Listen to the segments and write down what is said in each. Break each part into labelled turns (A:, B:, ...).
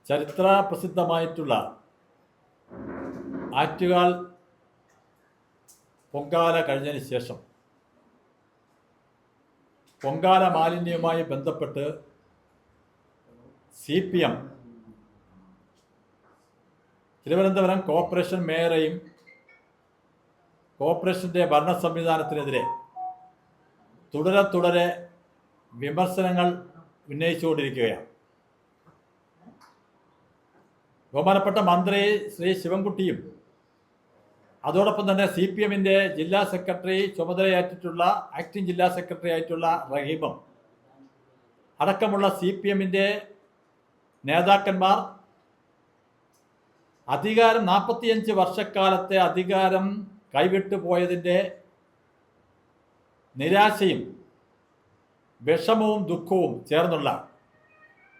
A: ചരിത്ര പ്രസിദ്ധമായിട്ടുള്ള ആറ്റുകാൽ പൊങ്കാല കഴിഞ്ഞതിന് ശേഷം പൊങ്കാല മാലിന്യവുമായി ബന്ധപ്പെട്ട് CPM തിരുവനന്തപുരം കോർപ്പറേഷൻ മേയറെയും കോർപ്പറേഷൻ്റെ ഭരണ സംവിധാനത്തിനെതിരെ തുടരെ വിമർശനങ്ങൾ ഉന്നയിച്ചുകൊണ്ടിരിക്കുകയാണ്. ബഹുമാനപ്പെട്ട മന്ത്രി ശ്രീ ശിവൻകുട്ടിയും അതോടൊപ്പം തന്നെ CPMൻ്റെ ജില്ലാ സെക്രട്ടറി ചുമതലയേറ്റിട്ടുള്ള ആക്ടിംഗ് ജില്ലാ സെക്രട്ടറി ആയിട്ടുള്ള റഹീമും അടക്കമുള്ള CPMൻ്റെ നേതാക്കന്മാർ അധികാരം 45 വർഷക്കാലത്തെ അധികാരം കൈവിട്ടു പോയതിൻ്റെ നിരാശയും വിഷമവും ദുഃഖവും ചേർന്നുള്ള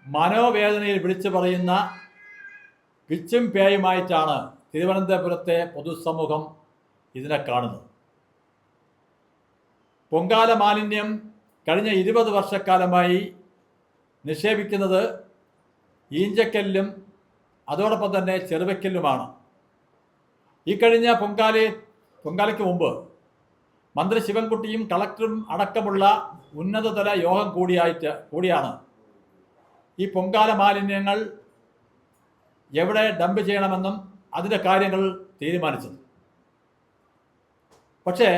A: മനോവേദനയിൽ വിളിച്ചു പറയുന്ന പിച്ചും പേയുമായിട്ടാണ് തിരുവനന്തപുരത്തെ പൊതുസമൂഹം ഇതിനെ കാണുന്നത്. പൊങ്കാല മാലിന്യം കഴിഞ്ഞ 20 വർഷക്കാലമായി നിക്ഷേപിക്കുന്നത് ഈഞ്ചക്കല്ലും അതോടൊപ്പം തന്നെ ചെറുവയ്ക്കല്ലുമാണ്. ഈ കഴിഞ്ഞ പൊങ്കാലയ്ക്ക് മുമ്പ് മന്ത്രി ശിവൻകുട്ടിയും കളക്ടറും അടക്കമുള്ള ഉന്നതതല യോഗം കൂടിയാണ് ഈ പൊങ്കാല മാലിന്യങ്ങൾ എവിടെ ഡംപ് ചെയ്യണമെന്നും അതിൻ്റെ കാര്യങ്ങൾ തീരുമാനിച്ചത്. പക്ഷേ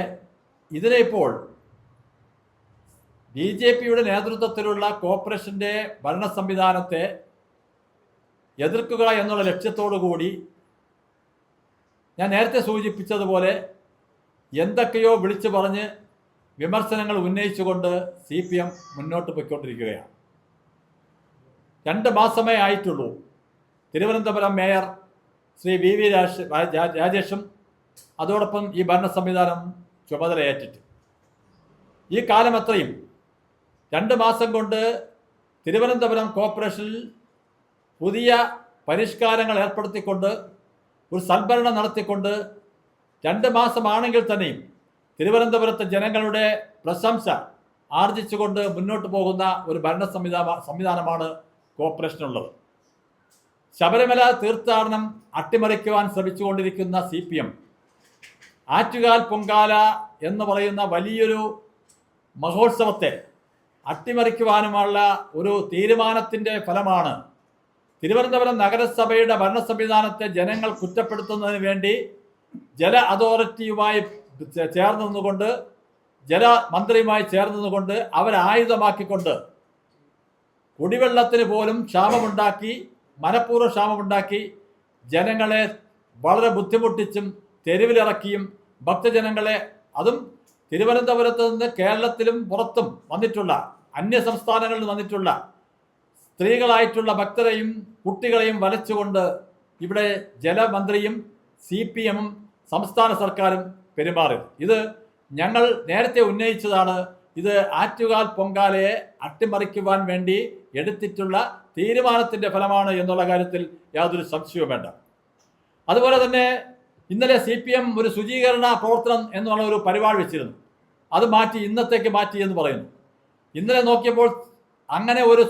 A: ഇതിനെ ഇപ്പോൾ BJPയുടെ നേതൃത്വത്തിലുള്ള കോർപ്പറേഷൻ്റെ ഭരണ സംവിധാനത്തെ എതിർക്കുക എന്നുള്ള ലക്ഷ്യത്തോടു കൂടി ഞാൻ നേരത്തെ സൂചിപ്പിച്ചതുപോലെ എന്തൊക്കെയോ വിളിച്ചു പറഞ്ഞ് വിമർശനങ്ങൾ ഉന്നയിച്ചുകൊണ്ട് CPM മുന്നോട്ട് പോയിക്കൊണ്ടിരിക്കുകയാണ്. 2 മാസമേ ആയിട്ടുള്ളൂ തിരുവനന്തപുരം മേയർ ശ്രീ VV രാജേഷും അതോടൊപ്പം ഈ ഭരണ സംവിധാനം ചുമതലയേറ്റിട്ട്. ഈ കാലം അത്രയും 2 മാസം കൊണ്ട് തിരുവനന്തപുരം കോർപ്പറേഷനിൽ പുതിയ പരിഷ്കാരങ്ങൾ ഏർപ്പെടുത്തിക്കൊണ്ട് ഒരു സംഭരണം നടത്തിക്കൊണ്ട് 2 മാസമാണെങ്കിൽ തന്നെയും തിരുവനന്തപുരത്തെ ജനങ്ങളുടെ പ്രശംസ ആർജിച്ചുകൊണ്ട് മുന്നോട്ട് പോകുന്ന ഒരു ഭരണ സംവിധാനമാണ് കോർപ്പറേഷനുള്ളത്. ശബരിമല തീർത്ഥാടനം അട്ടിമറിക്കുവാൻ ശ്രമിച്ചുകൊണ്ടിരിക്കുന്ന CPM ആറ്റുകാൽ പൊങ്കാല എന്ന് പറയുന്ന വലിയൊരു മഹോത്സവത്തെ അട്ടിമറിക്കുവാനുമുള്ള ഒരു തീരുമാനത്തിൻ്റെ ഫലമാണ് തിരുവനന്തപുരം നഗരസഭയുടെ ഭരണ സംവിധാനത്തെ ജനങ്ങൾ കുറ്റപ്പെടുത്തുന്നതിന് വേണ്ടി ജല അതോറിറ്റിയുമായി ചേർന്ന് നിന്നുകൊണ്ട് ജലമന്ത്രിയുമായി ചേർന്ന് നിന്നുകൊണ്ട് അവരായുധമാക്കിക്കൊണ്ട് കുടിവെള്ളത്തിന് പോലും ക്ഷാമമുണ്ടാക്കി, മനഃപൂർവ്വ ക്ഷാമമുണ്ടാക്കി, ജനങ്ങളെ വളരെ ബുദ്ധിമുട്ടിച്ചും തെരുവിലിറക്കിയും ഭക്തജനങ്ങളെ, അതും തിരുവനന്തപുരത്ത് നിന്ന് കേരളത്തിലും പുറത്തും വന്നിട്ടുള്ള അന്യ സംസ്ഥാനങ്ങളിൽ നിന്ന് വന്നിട്ടുള്ള സ്ത്രീകളായിട്ടുള്ള ഭക്തരെയും കുട്ടികളെയും വലച്ചുകൊണ്ട് ഇവിടെ ജലമന്ത്രിയും CPMും സംസ്ഥാന സർക്കാരും പെരുമാറി. ഇത് ഞങ്ങൾ നേരത്തെ ഉന്നയിച്ചതാണ്. ഇത് ആറ്റുകാൽ പൊങ്കാലയെ അട്ടിമറിക്കുവാൻ വേണ്ടി എടുത്തിട്ടുള്ള തീരുമാനത്തിൻ്റെ ഫലമാണ് എന്നുള്ള കാര്യത്തിൽ യാതൊരു സംശയവും വേണ്ട. അതുപോലെ തന്നെ ഇന്നലെ CPM ഒരു ശുചീകരണ പ്രവർത്തനം എന്നുള്ള ഒരു പരിപാടി വെച്ചിരുന്നു. അത് മാറ്റി ഇന്നത്തേക്ക് മാറ്റി എന്ന് പറയുന്നു. ഇന്നലെ നോക്കിയപ്പോൾ അങ്ങനെ ഒരു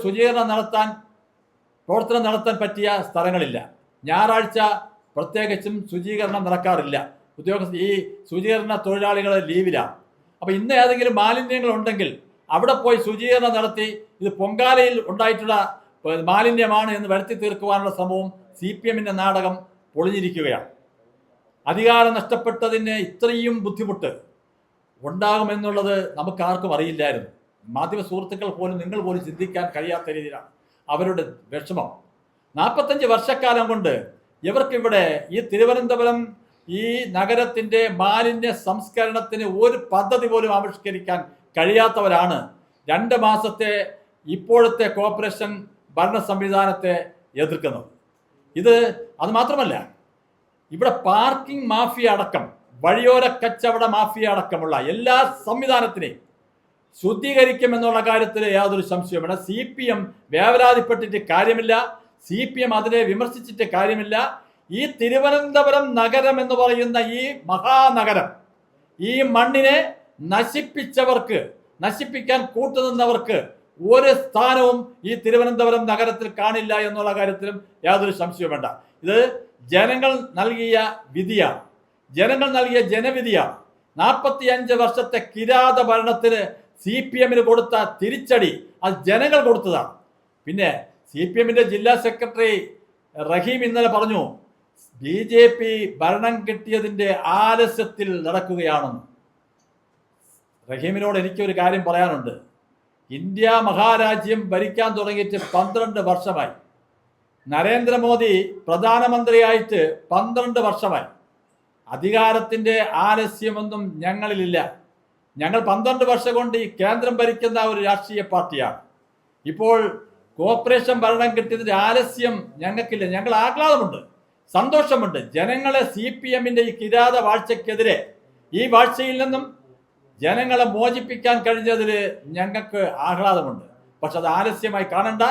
A: പ്രവർത്തനം നടത്താൻ പറ്റിയ സ്ഥലങ്ങളില്ല. ഞായറാഴ്ച പ്രത്യേകിച്ചും ശുചീകരണം നടക്കാറില്ല. ഈ ശുചീകരണ തൊഴിലാളികൾ ലീവിലാണ്. അപ്പോൾ ഇന്ന് ഏതെങ്കിലും മാലിന്യങ്ങൾ ഉണ്ടെങ്കിൽ അവിടെ പോയി ശുചീകരണം നടത്തി ഇത് പൊങ്കാലയിൽ ഉണ്ടായിട്ടുള്ള മാലിന്യമാണ് എന്ന് വരുത്തി തീർക്കുവാനുള്ള ശ്രമവും CPMൻ്റെ നാടകം പൊളിഞ്ഞിരിക്കുകയാണ്. അധികാരം നഷ്ടപ്പെട്ടതിന് ഇത്രയും ബുദ്ധിമുട്ട് ഉണ്ടാകുമെന്നുള്ളത് നമുക്കാർക്കും അറിയില്ലായിരുന്നു. മാധ്യമ സുഹൃത്തുക്കൾ പോലും, നിങ്ങൾ പോലും ചിന്തിക്കാൻ കഴിയാത്ത രീതിയിലാണ് അവരുടെ വിഷമം. 45 വർഷക്കാലം കൊണ്ട് ഇവർക്കിവിടെ ഈ തിരുവനന്തപുരം ഈ നഗരത്തിൻ്റെ മാലിന്യ സംസ്കരണത്തിന് ഒരു പദ്ധതി പോലും ആവിഷ്കരിക്കാൻ കഴിയാത്തവരാണ് 2 മാസത്തെ ഇപ്പോഴത്തെ കോർപ്പറേഷൻ ഭരണ സംവിധാനത്തെ എതിർക്കുന്നത്. അത് മാത്രമല്ല, ഇവിടെ പാർക്കിംഗ് മാഫിയ അടക്കം, വഴിയോര കച്ചവട മാഫിയ അടക്കമുള്ള എല്ലാ സംവിധാനത്തിനെയും ശുദ്ധീകരിക്കുമെന്നുള്ള കാര്യത്തിൽ യാതൊരു സംശയവുമില്ല. CPM വേവലാതിപ്പെട്ടിട്ട് കാര്യമില്ല. CPM അതിനെ വിമർശിച്ചിട്ട് കാര്യമില്ല. ഈ തിരുവനന്തപുരം നഗരം എന്ന് പറയുന്ന ഈ മഹാനഗരം, ഈ മണ്ണിനെ നശിപ്പിച്ചവർക്ക്, നശിപ്പിക്കാൻ കൂട്ടുനിന്നവർക്ക് ഒരു സ്ഥാനവും ഈ തിരുവനന്തപുരം നഗരത്തിൽ കാണില്ല എന്നുള്ള കാര്യത്തിലും യാതൊരു സംശയവും വേണ്ട. ഇത് ജനങ്ങൾ നൽകിയ വിധിയാണ്, ജനങ്ങൾ നൽകിയ ജനവിധിയാണ്. 45 വർഷത്തെ കിരാത ഭരണത്തിന് CPM കൊടുത്ത തിരിച്ചടി അത് ജനങ്ങൾ കൊടുത്തതാണ്. പിന്നെ CPM ജില്ലാ സെക്രട്ടറി റഹീം ഇന്നലെ പറഞ്ഞു BJP ഭരണം കിട്ടിയതിൻ്റെ ആലസ്യത്തിൽ നടക്കുകയാണെന്ന്. റഹീമിനോട് എനിക്കൊരു കാര്യം പറയാനുണ്ട്. ഇന്ത്യ മഹാരാജ്യം ഭരിക്കാൻ തുടങ്ങിയിട്ട് 12 വർഷമായി. നരേന്ദ്രമോദി പ്രധാനമന്ത്രിയായിട്ട് 12 വർഷമായി. അധികാരത്തിൻ്റെ ആലസ്യമൊന്നും ഞങ്ങളിലില്ല. ഞങ്ങൾ 12 വർഷം കൊണ്ട് ഈ കേന്ദ്രം ഭരിക്കുന്ന ഒരു രാഷ്ട്രീയ പാർട്ടിയാണ്. ഇപ്പോൾ കോർപ്പറേഷൻ ഭരണം കിട്ടിയതിൻ്റെ ആലസ്യം ഞങ്ങൾക്കില്ല. ഞങ്ങൾ ആഹ്ലാദമുണ്ട്, സന്തോഷമുണ്ട്. ജനങ്ങളെ CPM ഈ കിരാത വാഴ്ചയ്ക്കെതിരെ, ഈ വാഴ്ചയിൽ നിന്നും ജനങ്ങളെ മോചിപ്പിക്കാൻ കഴിഞ്ഞതിൽ ഞങ്ങൾക്ക് ആഹ്ലാദമുണ്ട്. പക്ഷെ അത് ആലസ്യമായി കാണണ്ട.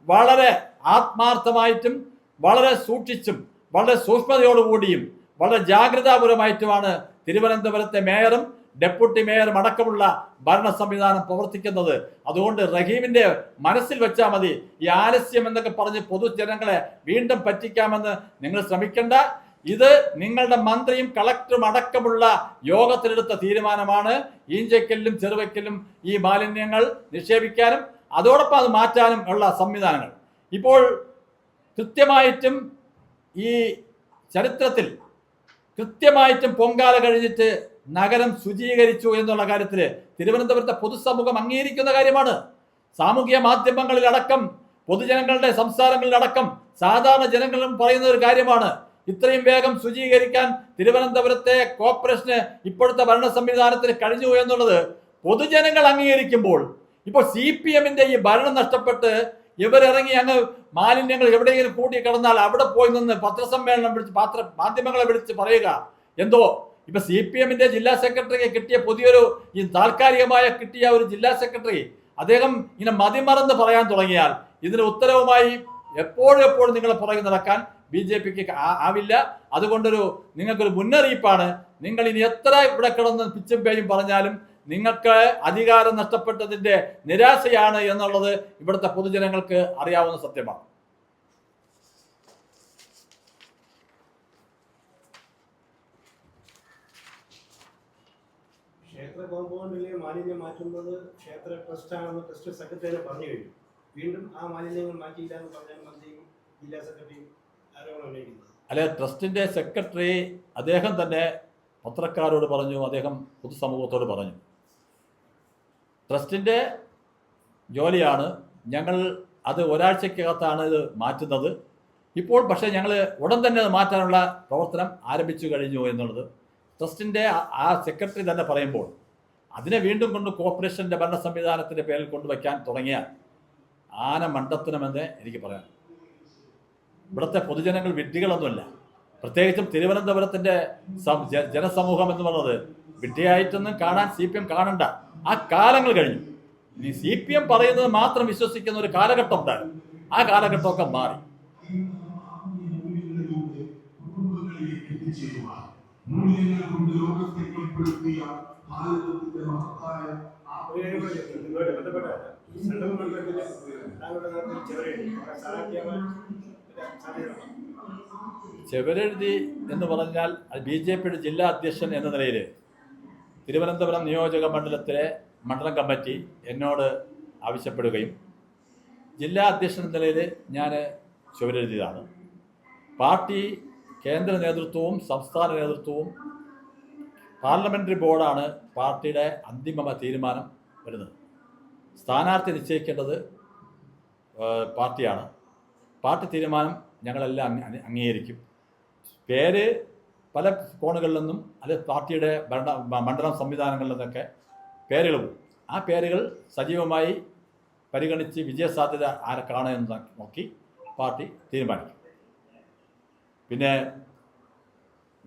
A: വളരെ ആത്മാർത്ഥമായിട്ടും വളരെ സൂക്ഷിച്ചും വളരെ സൂക്ഷ്മതയോടുകൂടിയും വളരെ ജാഗ്രതാപരമായിട്ടുമാണ് തിരുവനന്തപുരത്തെ മേയറും ഡെപ്യൂട്ടി മേയറും അടക്കമുള്ള ഭരണ സംവിധാനം പ്രവർത്തിക്കുന്നത്. അതുകൊണ്ട് റഹീമിന്റെ മനസ്സിൽ വെച്ചാൽ മതി, ഈ ആലസ്യം എന്നൊക്കെ പറഞ്ഞ് പൊതുജനങ്ങളെ വീണ്ടും പറ്റിക്കാമെന്ന് നിങ്ങൾ ശ്രമിക്കേണ്ട. ഇത് നിങ്ങളുടെ മന്ത്രിയും കളക്ടറും അടക്കമുള്ള യോഗത്തിലെടുത്ത തീരുമാനമാണ്. ഈഞ്ചയ്ക്കലിലും ചെറുവയ്ക്കലും ഈ മാലിന്യങ്ങൾ നിക്ഷേപിക്കാനും അതോടൊപ്പം അത് മാറ്റാനും ഉള്ള സംവിധാനങ്ങൾ ഇപ്പോൾ കൃത്യമായിട്ടും ഈ ചരിത്രത്തിൽ കൃത്യമായിട്ടും പൊങ്കാല കഴിഞ്ഞിട്ട് നഗരം ശുചീകരിച്ചു എന്നുള്ള കാര്യത്തിൽ തിരുവനന്തപുരത്തെ പൊതുസമൂഹം അംഗീകരിക്കുന്ന കാര്യമാണ്. സാമൂഹിക മാധ്യമങ്ങളിലടക്കം പൊതുജനങ്ങളുടെ സംസാരങ്ങളിലടക്കം സാധാരണ ജനങ്ങളും പറയുന്ന ഒരു കാര്യമാണ്. ഇത്രയും വേഗം ശുചീകരിക്കാൻ തിരുവനന്തപുരത്തെ കോർപ്പറേഷന് ഇപ്പോഴത്തെ ഭരണ സംവിധാനത്തിന് കഴിഞ്ഞു എന്നുള്ളത് പൊതുജനങ്ങൾ അംഗീകരിക്കുമ്പോൾ ഇപ്പോൾ CPM ഈ ഭരണം നഷ്ടപ്പെട്ട് ഇവരിറങ്ങി അങ്ങ് മാലിന്യങ്ങൾ എവിടെയെങ്കിലും കൂട്ടി കിടന്നാൽ അവിടെ പോയി നിന്ന് പത്രസമ്മേളനം വിളിച്ച് മാധ്യമങ്ങളെ വിളിച്ച് പറയുക എന്തോ. ഇപ്പൊ CPM ജില്ലാ സെക്രട്ടറിക്ക് കിട്ടിയ പുതിയൊരു ഈ താൽക്കാലികമായ കിട്ടിയ ഒരു ജില്ലാ സെക്രട്ടറി അദ്ദേഹം ഇങ്ങനെ മതിമറന്ന് പറയാൻ തുടങ്ങിയാൽ ഇതിന് ഉത്തരവുമായി എപ്പോഴും നിങ്ങളെ പുറകെ നടക്കാൻ BJPക്ക് ആവില്ല. അതുകൊണ്ടൊരു നിങ്ങൾക്കൊരു മുന്നറിയിപ്പാണ്. നിങ്ങൾ ഇനി എത്ര ഇവിടെ കിടന്ന് പിച്ചും പേരും പറഞ്ഞാലും നിങ്ങൾക്ക് അധികാരം നഷ്ടപ്പെട്ടതിൻ്റെ നിരാശയാണ് എന്നുള്ളത് ഇവിടുത്തെ പൊതുജനങ്ങൾക്ക് അറിയാവുന്ന സത്യമാണ്.
B: ക്ഷേത്ര കോമ്പൗണ്ടിലെ മാലിന്യം മാറ്റുന്നത് ക്ഷേത്ര ട്രസ്റ്റാണെന്ന് ട്രസ്റ്റ് സെക്രട്ടറി പറഞ്ഞു കഴിഞ്ഞു. വീണ്ടും ആ മാലിന്യങ്ങൾ മാറ്റിയില്ല എന്ന് പറഞ്ഞാൽ മന്ത്രിയും ജില്ലാ സെക്രട്ടറിയും ആരോപണം ഉന്നയിക്കുന്നത്.
A: അല്ലെ, ട്രസ്റ്റിൻ്റെ സെക്രട്ടറി അദ്ദേഹം തന്നെ പത്രക്കാരോട് പറഞ്ഞു, അദ്ദേഹം പൊതുസമൂഹത്തോട് പറഞ്ഞു ട്രസ്റ്റിൻ്റെ ജോലിയാണ്, ഞങ്ങൾ അത് ഒരാഴ്ചക്കകത്താണ് ഇത് മാറ്റുന്നത്. ഇപ്പോൾ പക്ഷേ ഞങ്ങൾ ഉടൻ തന്നെ അത് മാറ്റാനുള്ള പ്രവർത്തനം ആരംഭിച്ചു കഴിഞ്ഞു എന്നുള്ളത് ട്രസ്റ്റിൻ്റെ ആ സെക്രട്ടറി തന്നെ പറയുമ്പോൾ അതിനെ വീണ്ടും കൊണ്ട് കോർപ്പറേഷൻ്റെ ഭരണ സംവിധാനത്തിൻ്റെ പേരിൽ കൊണ്ടുവയ്ക്കാൻ തുടങ്ങിയ ആന മണ്ടത്തനമെന്ന് എനിക്ക് പറയാം. ഇവിടുത്തെ പൊതുജനങ്ങൾ വിഡ്ഢികളൊന്നുമല്ല. പ്രത്യേകിച്ചും തിരുവനന്തപുരത്തിൻ്റെ ജനസമൂഹം എന്ന് പറയുന്നത് വിഡ്ഢിയായിട്ടൊന്നും കാണാൻ CPM കാണണ്ട. ആ കാലങ്ങൾ കഴിഞ്ഞു. ഇനി CPM പറയുന്നത് മാത്രം വിശ്വസിക്കുന്ന ഒരു കാലഘട്ടം ഉണ്ടായിരുന്നു. ആ കാലഘട്ടമൊക്കെ മാറി. ചെവരെഴുതി എന്ന് പറഞ്ഞാൽ BJPയുടെ ജില്ലാ അധ്യക്ഷൻ എന്ന നിലയിൽ തിരുവനന്തപുരം നിയോജക മണ്ഡലത്തിലെ മണ്ഡലം കമ്മിറ്റി എന്നോട് ആവശ്യപ്പെടുകയും ജില്ലാ അധ്യക്ഷൻ എന്ന നിലയിൽ ഞാൻ ചുവരെഴുതിയതാണ്. പാർട്ടി കേന്ദ്ര നേതൃത്വവും സംസ്ഥാന നേതൃത്വവും പാർലമെൻ്ററി ബോർഡാണ് പാർട്ടിയുടെ അന്തിമ തീരുമാനം വരുന്നത്. സ്ഥാനാർത്ഥി നിശ്ചയിക്കേണ്ടത് പാർട്ടിയാണ്. പാർട്ടി തീരുമാനം ഞങ്ങളെല്ലാം അംഗീകരിക്കും. പേര് പല കോണുകളിൽ നിന്നും അത് പാർട്ടിയുടെ മണ്ഡലം സംവിധാനങ്ങളിൽ നിന്നൊക്കെ പേരുകൾ പോകും. ആ പേരുകൾ സജീവമായി പരിഗണിച്ച് വിജയസാധ്യത ആരൊക്കെയാണ് എന്ന് നോക്കി പാർട്ടി തീരുമാനിക്കും. പിന്നെ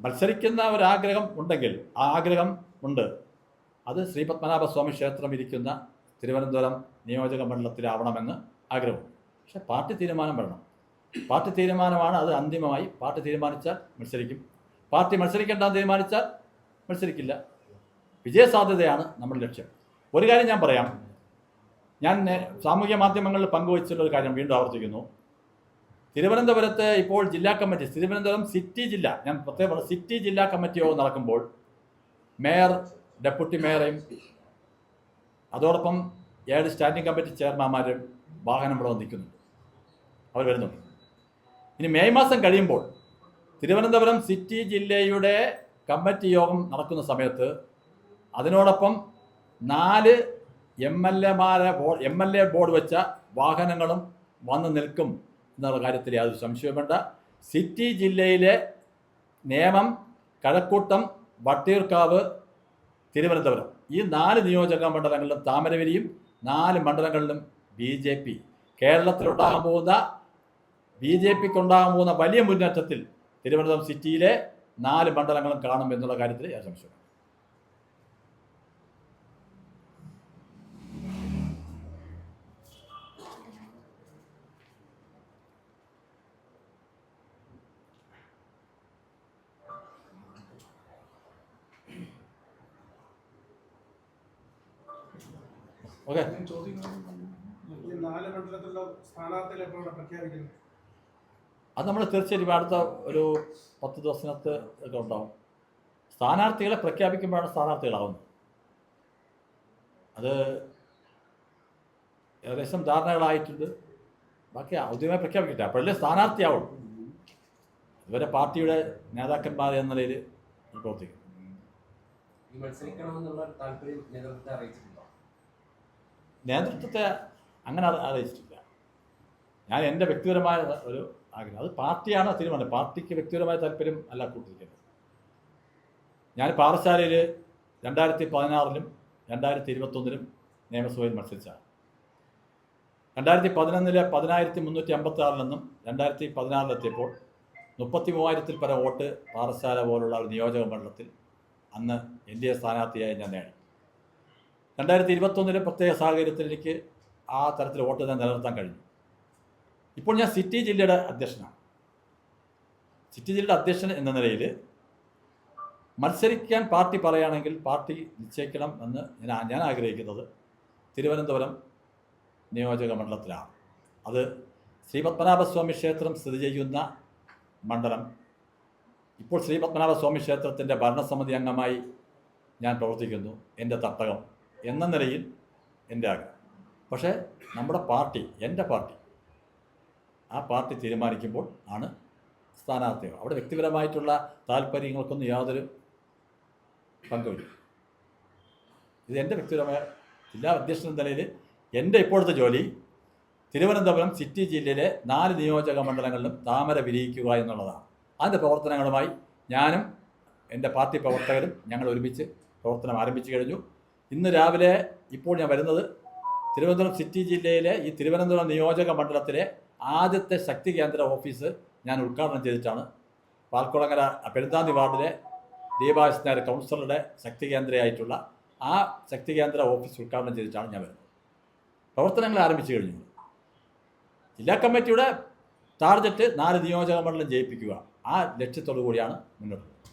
A: മത്സരിക്കുന്ന ഒരാഗ്രഹം ഉണ്ടെങ്കിൽ ആ ആഗ്രഹം ഉണ്ട്. അത് ശ്രീ പത്മനാഭസ്വാമി ക്ഷേത്രം ഇരിക്കുന്ന തിരുവനന്തപുരം നിയോജക മണ്ഡലത്തിലാവണമെന്ന് ആഗ്രഹമുണ്ട്. പക്ഷേ പാർട്ടി തീരുമാനം വരണം. പാർട്ടി തീരുമാനമാണ് അത്. അന്തിമമായി പാർട്ടി തീരുമാനിച്ചാൽ മത്സരിക്കും. പാർട്ടി മത്സരിക്കേണ്ടെന്ന് തീരുമാനിച്ചാൽ മത്സരിക്കില്ല. വിജയസാധ്യതയാണ് നമ്മുടെ ലക്ഷ്യം. ഒരു കാര്യം ഞാൻ പറയാം, ഞാൻ സാമൂഹ്യ മാധ്യമങ്ങളിൽ പങ്കുവച്ചിട്ടുള്ള ഒരു കാര്യം വീണ്ടും ആവർത്തിക്കുന്നു. തിരുവനന്തപുരത്ത് ഇപ്പോൾ ജില്ലാ കമ്മിറ്റി, തിരുവനന്തപുരം സിറ്റി ജില്ല, ഞാൻ പ്രത്യേകം സിറ്റി ജില്ലാ കമ്മിറ്റി യോഗം നടക്കുമ്പോൾ മേയർ, ഡെപ്യൂട്ടി മേയറേയും അതോടൊപ്പം 7 സ്റ്റാൻഡിംഗ് കമ്മിറ്റി ചെയർമാന്മാരും വാഹനം ഇവിടെ നിൽക്കുന്നുണ്ട്, അവർ വരുന്നുണ്ട്. ഇനി മെയ് മാസം കഴിയുമ്പോൾ തിരുവനന്തപുരം സിറ്റി ജില്ലയുടെ കമ്മിറ്റി യോഗം നടക്കുന്ന സമയത്ത് അതിനോടൊപ്പം 4 MLA ബോർഡ് വെച്ച വാഹനങ്ങളും വന്ന് നിൽക്കും എന്നുള്ള കാര്യത്തിൽ യാതൊരു സംശയവും വേണ്ട. സിറ്റി ജില്ലയിലെ നേമം, കഴക്കൂട്ടം, വട്ടിയൂർക്കാവ്, തിരുവനന്തപുരം ഈ 4 നിയോജക മണ്ഡലങ്ങളിലും താമരവരിയും 4 മണ്ഡലങ്ങളിലും BJP കേരളത്തിലുണ്ടാകാൻ പോകുന്ന BJPക്കുണ്ടാകാൻ പോകുന്ന വലിയ മുന്നേറ്റത്തിൽ തിരുവനന്തപുരം സിറ്റിയിലെ 4 മണ്ഡലങ്ങളും കാണും എന്നുള്ള കാര്യത്തിൽ യാതൊരു സംശയവും. ഓക്കെ,
B: ഈ 4 മണ്ഡലത്തിലുള്ള സ്ഥാനാർത്ഥികളെ എപ്പോഴാണ് പ്രഖ്യാപിക്കുന്നത്?
A: അത് നമ്മൾ തീർച്ചയായിട്ടും അടുത്ത ഒരു 10 ദിവസത്തിനകത്ത് ഒക്കെ ഉണ്ടാവും. സ്ഥാനാർത്ഥികളെ പ്രഖ്യാപിക്കുമ്പോഴാണ് സ്ഥാനാർത്ഥികളാവുന്നത്. അത് ഏകദേശം ധാരണകളായിട്ടുണ്ട്. ബാക്കി ഔദ്യോഗികമായി പ്രഖ്യാപിക്കട്ടെ, അപ്പോഴല്ലേ സ്ഥാനാർത്ഥിയാവുള്ളൂ. ഇവരെ പാർട്ടിയുടെ നേതാക്കന്മാർ എന്ന നിലയിൽ പ്രവർത്തിക്കും. നേതൃത്വത്തെ അങ്ങനെ അറിയിച്ചിട്ടില്ല. ഞാൻ എൻ്റെ വ്യക്തിപരമായ ഒരു ആഗ്രഹം, അത് പാർട്ടിയാണ് തീരുമാനം. പാർട്ടിക്ക് വ്യക്തിപരമായ താല്പര്യം അല്ല കൂട്ടിയിരിക്കുന്നത്. ഞാൻ പാറശാലയിൽ 2016-ലും 2021-ലും നിയമസഭയിൽ മത്സരിച്ചാണ്. 2011-ലെ 10,356 നിന്നും 2016-ലെത്തിയപ്പോൾ 33,000-ൽ പരം വോട്ട് പാറശാല പോലുള്ള ഒരു നിയോജക മണ്ഡലത്തിൽ അന്ന് NDA സ്ഥാനാർത്ഥിയായി ഞാൻ നേടി. 2021-ലെ പ്രത്യേക സാഹചര്യത്തിൽ എനിക്ക് ആ തരത്തിൽ വോട്ട് തന്നെ നിലനിർത്താൻ കഴിഞ്ഞു. ഇപ്പോൾ ഞാൻ സിറ്റി ജില്ലയുടെ അധ്യക്ഷനാണ്. സിറ്റി ജില്ലയുടെ അധ്യക്ഷൻ എന്ന നിലയിൽ മത്സരിക്കാൻ പാർട്ടി പറയുകയാണെങ്കിൽ പാർട്ടി നിശ്ചയിക്കണം എന്ന് ഞാൻ ആഗ്രഹിക്കുന്നത് തിരുവനന്തപുരം നിയോജക മണ്ഡലത്തിലാണ്. അത് ശ്രീ പത്മനാഭസ്വാമി ക്ഷേത്രം സ്ഥിതി ചെയ്യുന്ന മണ്ഡലം. ഇപ്പോൾ ശ്രീ പത്മനാഭസ്വാമി ക്ഷേത്രത്തിൻ്റെ ഭരണസമിതി അംഗമായി ഞാൻ പ്രവർത്തിക്കുന്നു. എൻ്റെ തട്ടകം എന്ന നിലയിൽ എൻ്റെ ആഗ്രഹം. പക്ഷേ നമ്മുടെ പാർട്ടി, എൻ്റെ പാർട്ടി, ആ പാർട്ടി തീരുമാനിക്കുമ്പോൾ ആണ് സ്ഥാനാർത്ഥികൾ. അവിടെ വ്യക്തിപരമായിട്ടുള്ള താല്പര്യങ്ങൾക്കൊന്നും യാതൊരു പങ്കുമില്ല. ഇത് എൻ്റെ വ്യക്തിപരമായ ജില്ലാ അധ്യക്ഷൻ എന്ന നിലയിൽ എൻ്റെ ഇപ്പോഴത്തെ ജോലി തിരുവനന്തപുരം സിറ്റി ജില്ലയിലെ 4 നിയോജക മണ്ഡലങ്ങളിലും താമര വിരിയിക്കുക എന്നുള്ളതാണ്. അതിൻ്റെ പ്രവർത്തനങ്ങളുമായി ഞാനും എൻ്റെ പാർട്ടി പ്രവർത്തകരും ഞങ്ങൾ ഒരുമിച്ച് പ്രവർത്തനം ആരംഭിച്ചു കഴിഞ്ഞു. ഇന്ന് രാവിലെ ഇപ്പോൾ ഞാൻ വരുന്നത് തിരുവനന്തപുരം സിറ്റി ജില്ലയിലെ ഈ തിരുവനന്തപുരം നിയോജക മണ്ഡലത്തിലെ ആദ്യത്തെ ശക്തി കേന്ദ്ര ഓഫീസ് ഞാൻ ഉദ്ഘാടനം ചെയ്തിട്ടാണ്. പാൽക്കുളങ്ങര പെരുന്താന്തി വാർഡിലെ ദീപാശ് നായർ കൗൺസിലറുടെ ശക്തി കേന്ദ്രയായിട്ടുള്ള ആ ശക്തി കേന്ദ്ര ഓഫീസ് ഉദ്ഘാടനം ചെയ്തിട്ടാണ് ഞാൻ വരുന്നത്. പ്രവർത്തനങ്ങൾ ആരംഭിച്ചു കഴിഞ്ഞു. ജില്ലാ കമ്മിറ്റിയുടെ ടാർഗറ്റ് 4 നിയോജക മണ്ഡലം ജയിപ്പിക്കുക. ആ ലക്ഷ്യത്തോടു കൂടിയാണ് മുന്നോട്ട് പോകുന്നത്.